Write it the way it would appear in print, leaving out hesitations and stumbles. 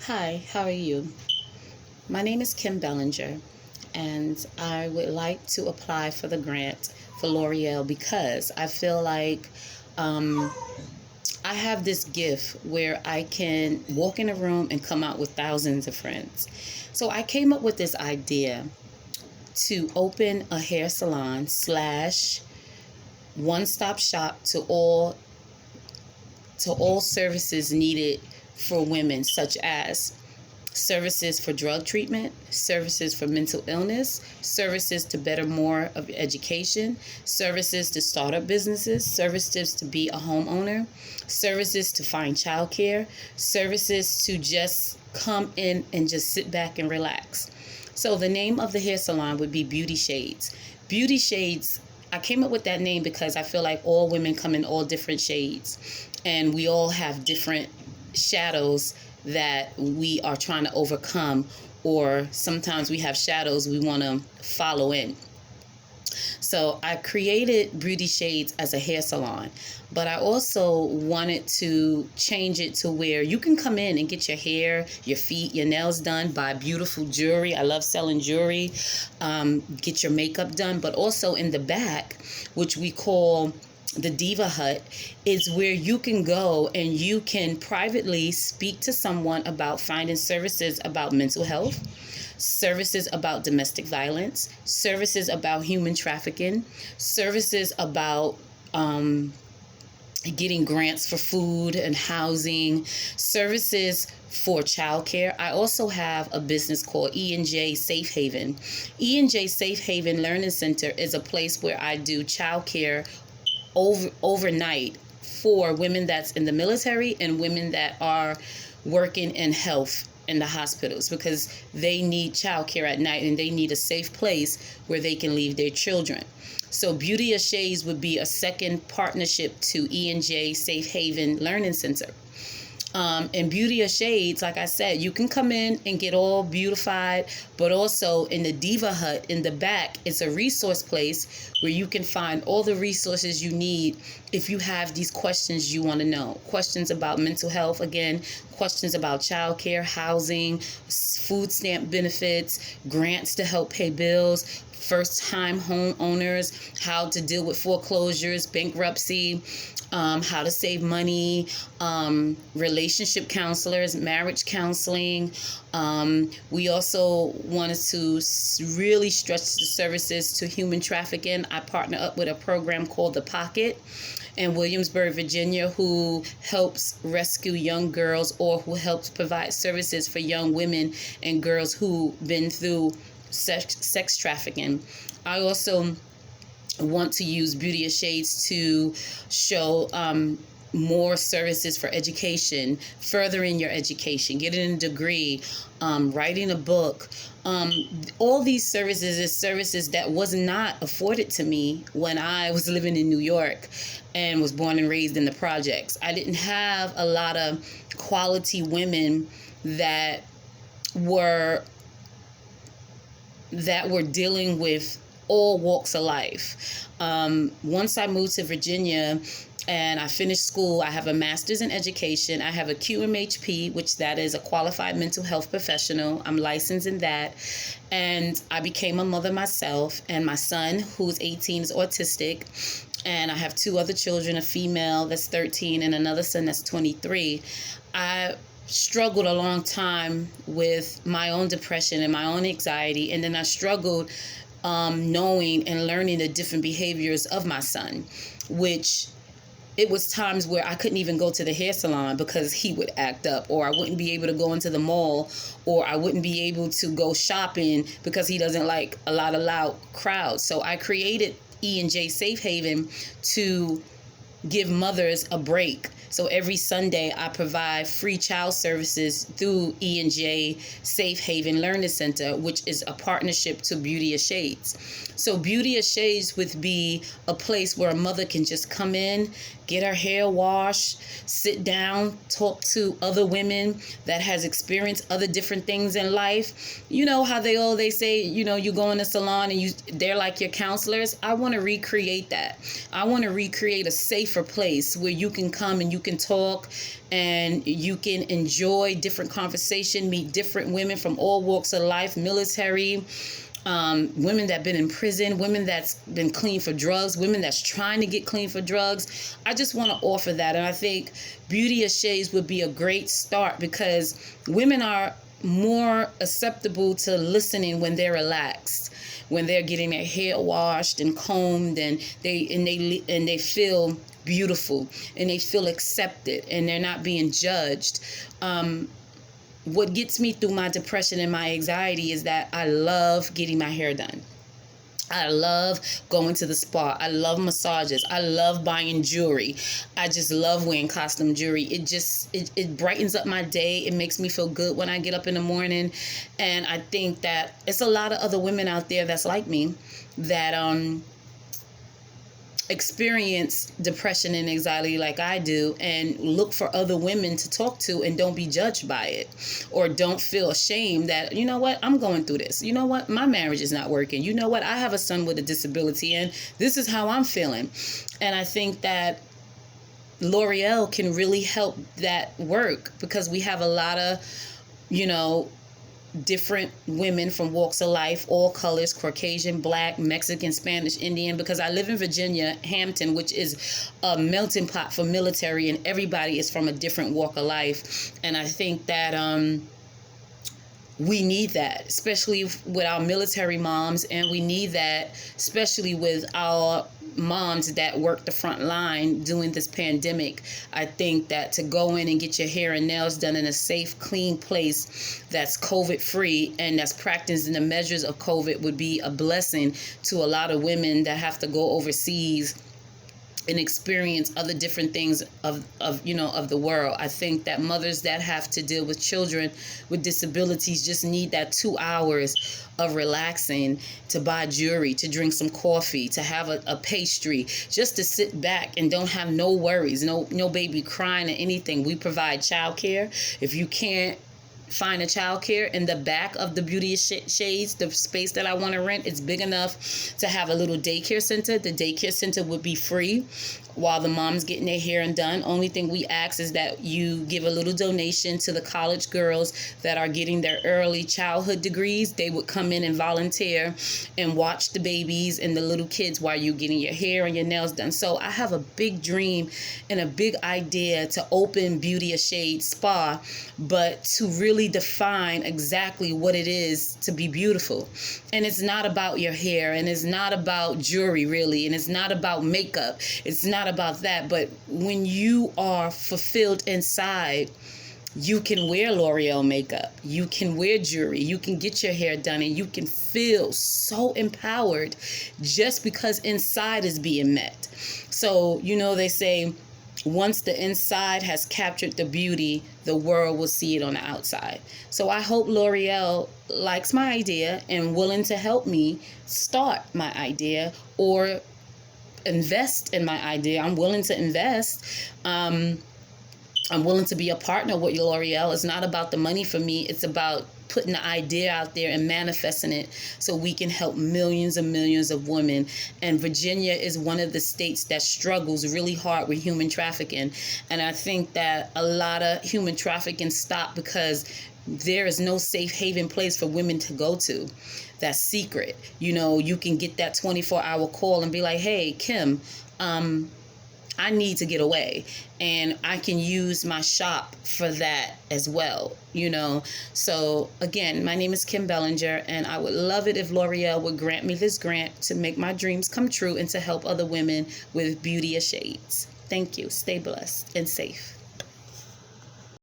Hi, how are you? My name is Kim Bellinger, and I would like to apply for the grant for L'Oreal because I feel like um, I have this gift where I can walk in a room and come out with thousands of friends. So I came up with this idea to open a hair salon slash one-stop shop to all services needed for women, such as services for drug treatment, services for mental illness, services to better more of education, services to start up businesses, services to be a homeowner, services to find childcare, services to just come in and just sit back and relax. So the name of the hair salon would be Beauty Shades. Beauty Shades, I came up with that name because I feel like all women come in all different shades and we all have different shadows that we are trying to overcome, or sometimes we have shadows we want to follow in. So I created Beauty Shades as a hair salon, but I also wanted to change it to where you can come in and get your hair, your feet, your nails done, buy beautiful jewelry. I love selling jewelry. Get your makeup done, but also in the back, which we call the Diva Hut, is where you can go and you can privately speak to someone about finding services about mental health, services about domestic violence, services about human trafficking, services about getting grants for food and housing, services for childcare. I also have a business called E&J Safe Haven. E&J Safe Haven Learning Center is a place where I do childcare overnight for women that's in the military and women that are working in health in the hospitals, because they need childcare at night and they need a safe place where they can leave their children. So Beauty of Shades would be a second partnership to E&J Safe Haven Learning Center. And Beauty of Shades, like I said, you can come in and get all beautified, but also in the Diva Hut in the back, it's a resource place where you can find all the resources you need if you have these questions you want to know. Questions about mental health, again, questions about childcare, housing, food stamp benefits, grants to help pay bills, first-time homeowners, how to deal with foreclosures, bankruptcy, how to save money, relationship counselors, marriage counseling. We also wanted to really stretch the services to human trafficking. I partner up with a program called The Pocket in Williamsburg, Virginia, who helps rescue young girls, or who helps provide services for young women and girls who've been through sex trafficking. I also want to use Beauty of Shades to show more services for education, furthering your education, getting a degree, writing a book. All these services is services that was not afforded to me when I was living in New York and was born and raised in the projects. I didn't have a lot of quality women that were dealing with all walks of life. Once I moved to Virginia and I finished school, I have a master's in education. I have a QMHP, which that is a qualified mental health professional. I'm licensed in that. And I became a mother myself. And my son, who's 18, is autistic. And I have two other children, a female that's 13 and another son that's 23. I struggled a long time with my own depression and my own anxiety. And then I struggled knowing and learning the different behaviors of my son, which it was times where I couldn't even go to the hair salon because he would act up, or I wouldn't be able to go into the mall, or I wouldn't be able to go shopping because he doesn't like a lot of loud crowds. So I created E&J Safe Haven to give mothers a break. So every Sunday I provide free child services through E&J Safe Haven Learning Center, which is a partnership to Beauty of Shades. So Beauty of Shades would be a place where a mother can just come in, get her hair washed, sit down, talk to other women that has experienced other different things in life. You know how they say, you know, you go in a salon and they're like your counselors. I want to recreate that. I want to recreate a safer place where you can come and you can talk and you can enjoy different conversation, meet different women from all walks of life, military, women that been in prison, women that's been clean for drugs, women that's trying to get clean for drugs. I just want to offer that. And I think Beauty of Shades would be a great start because women are more acceptable to listening when they're relaxed, when they're getting their hair washed and combed, and they feel beautiful and they feel accepted and they're not being judged. What gets me through my depression and my anxiety is that I love getting my hair done. I love going to the spa. I love massages. I love buying jewelry. I just love wearing costume jewelry. It brightens up my day. It makes me feel good when I get up in the morning. And I think that it's a lot of other women out there that's like me that experience depression and anxiety like I do, and look for other women to talk to and don't be judged by it, or don't feel ashamed that, you know what, I'm going through this. You know what, my marriage is not working. You know what, I have a son with a disability and this is how I'm feeling. And I think that L'Oreal can really help that work because we have a lot of, you know, different women from walks of life, all colors, Caucasian, Black, Mexican, Spanish, Indian, because I live in Virginia, Hampton, which is a melting pot for military, and everybody is from a different walk of life. And I think that we need that, especially with our military moms, and we need that especially with our moms that work the front line during this pandemic. I think that to go in and get your hair and nails done in a safe, clean place that's COVID free and that's practicing the measures of COVID would be a blessing to a lot of women that have to go overseas and experience other different things of the world. I think that mothers that have to deal with children with disabilities just need that 2 hours of relaxing, to buy jewelry, to drink some coffee, to have a pastry, just to sit back and don't have no worries, no baby crying or anything. We provide childcare. If you can't find a childcare in the back of the Beauty of Shades, the space that I want to rent, it's big enough to have a little daycare center. The daycare center would be free while the mom's getting their hair and done. Only thing we ask is that you give a little donation to the college girls that are getting their early childhood degrees. They would come in and volunteer and watch the babies and the little kids while you're getting your hair and your nails done. So I have a big dream and a big idea to open Beauty of Shades Spa, but to really define exactly what it is to be beautiful. And it's not about your hair, and it's not about jewelry really, and it's not about makeup. It's not about that. But when you are fulfilled inside, you can wear L'Oreal makeup, you can wear jewelry, you can get your hair done, and you can feel so empowered just because inside is being met. So, you know, they say once the inside has captured the beauty, the world will see it on the outside. So I hope L'Oreal likes my idea and willing to help me start my idea or invest in my idea. I'm willing to invest. I'm willing to be a partner with L'Oreal. It's not about the money for me. It's about putting the idea out there and manifesting it so we can help millions and millions of women. And Virginia is one of the states that struggles really hard with human trafficking. And I think that a lot of human trafficking stopped because there is no safe haven place for women to go to. That's secret. You know, you can get that 24-hour call and be like, hey, Kim, I need to get away, and I can use my shop for that as well, you know. So again, my name is Kim Bellinger, and I would love it if L'Oreal would grant me this grant to make my dreams come true and to help other women with Beauty of Shades. Thank you. Stay blessed and safe.